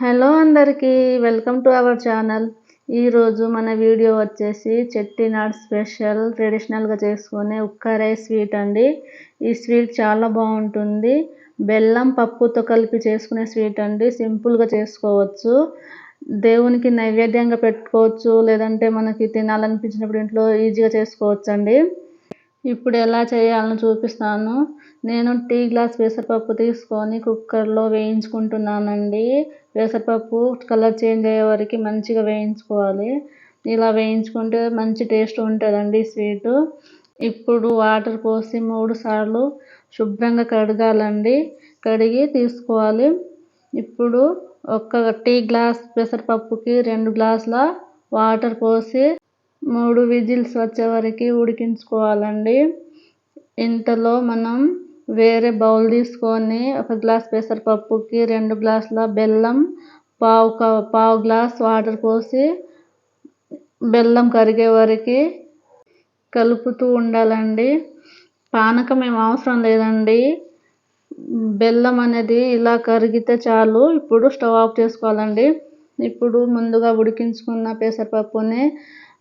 Hello అందరికీ welcome to our channel. ఈరోజు మన వీడియో వచ్చేసి చెట్టినాడ్ స్పెషల్ ట్రెడిషనల్గా చేసుకునే ఉక్క రైస్ స్వీట్ అండి. ఈ స్వీట్ చాలా బాగుంటుంది. బెల్లం పప్పుతో కలిపి చేసుకునే స్వీట్ అండి. సింపుల్గా చేసుకోవచ్చు. దేవునికి నైవేద్యంగా పెట్టుకోవచ్చు, లేదంటే మనకి తినాలనిపించినప్పుడు ఇంట్లో ఈజీగా చేసుకోవచ్చు అండి. ఇప్పుడు ఎలా చేయాలని చూపిస్తాను. నేను టీ గ్లాస్ పెసరపప్పు తీసుకొని కుక్కర్లో వేయించుకుంటున్నానండి. పెసరపప్పు కలర్ చేంజ్ అయ్యే వరకు మంచిగా వేయించుకోవాలి. ఇలా వేయించుకుంటే మంచి టేస్ట్ ఉంటుందండి స్వీటు. ఇప్పుడు వాటర్ పోసి 3 సార్లు శుభ్రంగా కడగాలండి. కడిగి తీసుకోవాలి. ఇప్పుడు ఒక టీ గ్లాస్ పెసరపప్పుకి 2 గ్లాసుల వాటర్ పోసి 3 విజిల్స్ వచ్చే వరకు ఉడికించుకోవాలండి. ఇంతలో మనం వేరే బౌల్ తీసుకొని ఒక గ్లాస్ పెసరపప్పుకి 2 గ్లాసుల బెల్లం, పావు గ్లాస్ వాటర్ పోసి బెల్లం కరిగే వరకు కలుపుతూ ఉండాలండి. పానకం ఏం అవసరం లేదండి. బెల్లం అనేది ఇలా కరిగితే చాలు. ఇప్పుడు స్టవ్ ఆఫ్ చేసుకోవాలండి. ఇప్పుడు ముందుగా ఉడికించుకున్న పెసరపప్పుని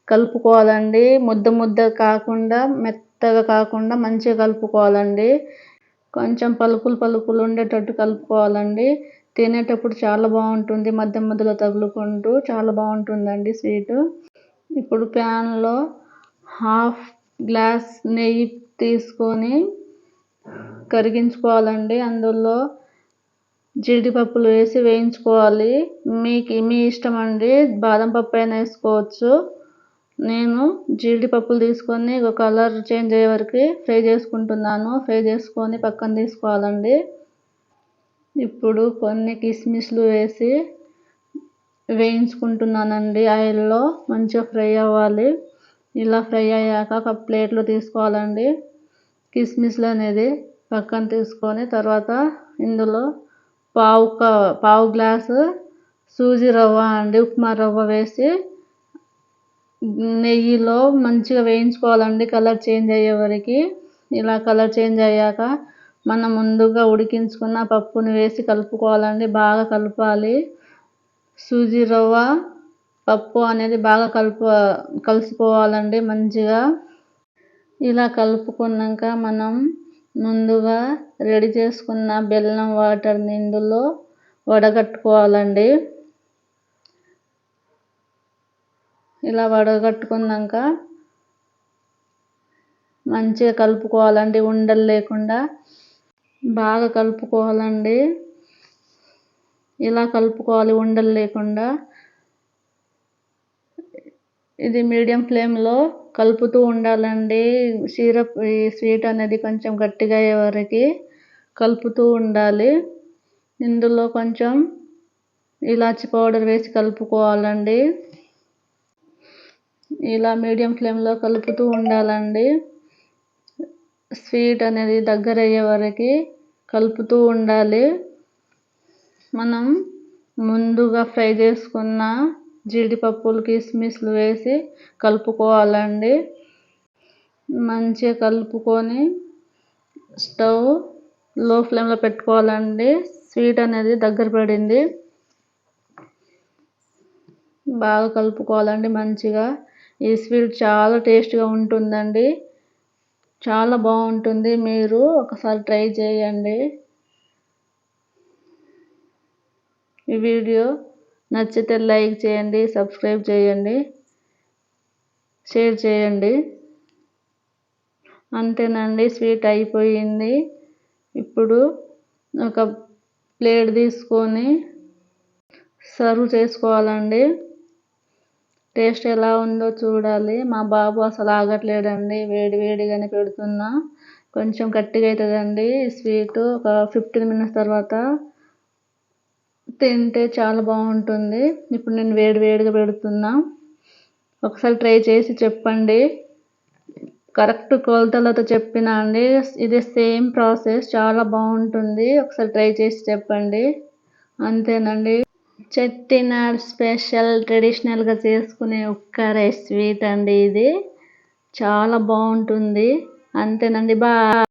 కలుపుకోవాలండి. ముద్ద కాకుండా, మెత్తగా కాకుండా మంచిగా కలుపుకోవాలండి. కొంచెం పలుకులు ఉండేటట్టు కలుపుకోవాలండి. తినేటప్పుడు చాలా బాగుంటుంది. మధ్యలో తగులుకుంటూ చాలా బాగుంటుందండి స్వీటు. ఇప్పుడు ప్యాన్లో 1/2 గ్లాస్ నెయ్యి తీసుకొని కరిగించుకోవాలండి. అందులో జీడిపప్పులు వేసి వేయించుకోవాలి. మీ ఇష్టం అండి, బాదం పప్పు అయినా వేసుకోవచ్చు. నేను జీడిపప్పులు తీసుకొని కలర్ చేంజ్ అయ్యే వరకు ఫ్రై చేసుకుంటున్నాను. ఫ్రై చేసుకొని పక్కన తీసుకోవాలండి. ఇప్పుడు కొన్ని కిస్మిస్లు వేసి వేయించుకుంటున్నానండి. ఆయిల్లో మంచిగా ఫ్రై అవ్వాలి. ఇలా ఫ్రై అయ్యాక ఒక ప్లేట్లో తీసుకోవాలండి. కిస్మిస్లు అనేది పక్కన తీసుకొని తర్వాత ఇందులో పావు గ్లాసు సూజీ రవ్వ అండి, ఉప్మా రవ్వ వేసి నెయ్యిలో మంచిగా వేయించుకోవాలండి కలర్ చేంజ్ అయ్యే వరకు. ఇలా కలర్ చేంజ్ అయ్యాక మనం ముందుగా ఉడికించుకున్న పప్పుని వేసి కలుపుకోవాలండి. బాగా కలపాలి. సూజీ రవ్వ పప్పు అనేది బాగా కలిసిపోవాలండి మంచిగా. ఇలా కలుపుకున్నాక మనం ముందుగా రెడీ చేసుకున్న బెల్లం వాటర్ని ఇందులో వడగట్టుకోవాలండి. ఇలా వడగట్టుకున్నాక మంచిగా కలుపుకోవాలండి. ఉండలు లేకుండా బాగా కలుపుకోవాలండి. ఇలా కలుపుకోవాలి ఉండలు లేకుండా. ఇది మీడియం ఫ్లేమ్లో కలుపుతూ ఉండాలండి. ఈ స్వీట్ అనేది కొంచెం గట్టిగా అయ్యే వరకు కలుపుతూ ఉండాలి. ఇందులో కొంచెం ఇలాచి పౌడర్ వేసి కలుపుకోవాలండి. ఇలా మీడియం ఫ్లేమ్లో కలుపుతూ ఉండాలండి. స్వీట్ అనేది దగ్గర అయ్యే వరకు కలుపుతూ ఉండాలి. మనం ముందుగా ఫ్రై చేసుకున్న జీడిపప్పులు, కిస్మిస్లు వేసి కలుపుకోవాలండి. మంచిగా కలుపుకొని స్టవ్ లో ఫ్లేమ్లో పెట్టుకోవాలండి. స్వీట్ అనేది దగ్గర పడింది. బాగా కలుపుకోవాలండి మంచిగా. ఈ స్వీట్ చాలా టేస్ట్గా ఉంటుందండి. చాలా బాగుంటుంది. మీరు ఒకసారి ట్రై చేయండి. ఈ వీడియో నచ్చితే లైక్ చేయండి, సబ్స్క్రైబ్ చేయండి, షేర్ చేయండి. అంతేనండి, స్వీట్ అయిపోయింది. ఇప్పుడు ఒక ప్లేట్ తీసుకొని సర్వ్ చేసుకోవాలండి. టేస్ట్ ఎలా ఉందో చూడాలి. మా బాబు అసలు ఆగట్లేడండి. వేడిగానే పెడుతున్నా. కొంచెం గట్టిగా అవుతుందండి స్వీటు. ఒక 15 మినిట్స్ తర్వాత తింటే చాలా బాగుంటుంది. ఇప్పుడు నేను వేడిగా పెడుతున్నా. ఒకసారి ట్రై చేసి చెప్పండి. కరెక్ట్ కొలతలతో చెప్పినా అండి. ఇది సేమ్ ప్రాసెస్, చాలా బాగుంటుంది. ఒకసారి ట్రై చేసి చెప్పండి. అంతేనండి. చెట్టినాడ్ స్పెషల్ ట్రెడిషనల్గా చేసుకునే ఉక్క రైస్ స్వీట్ అండి. ఇది చాలా బాగుంటుంది. అంతేనండి. బాయ్.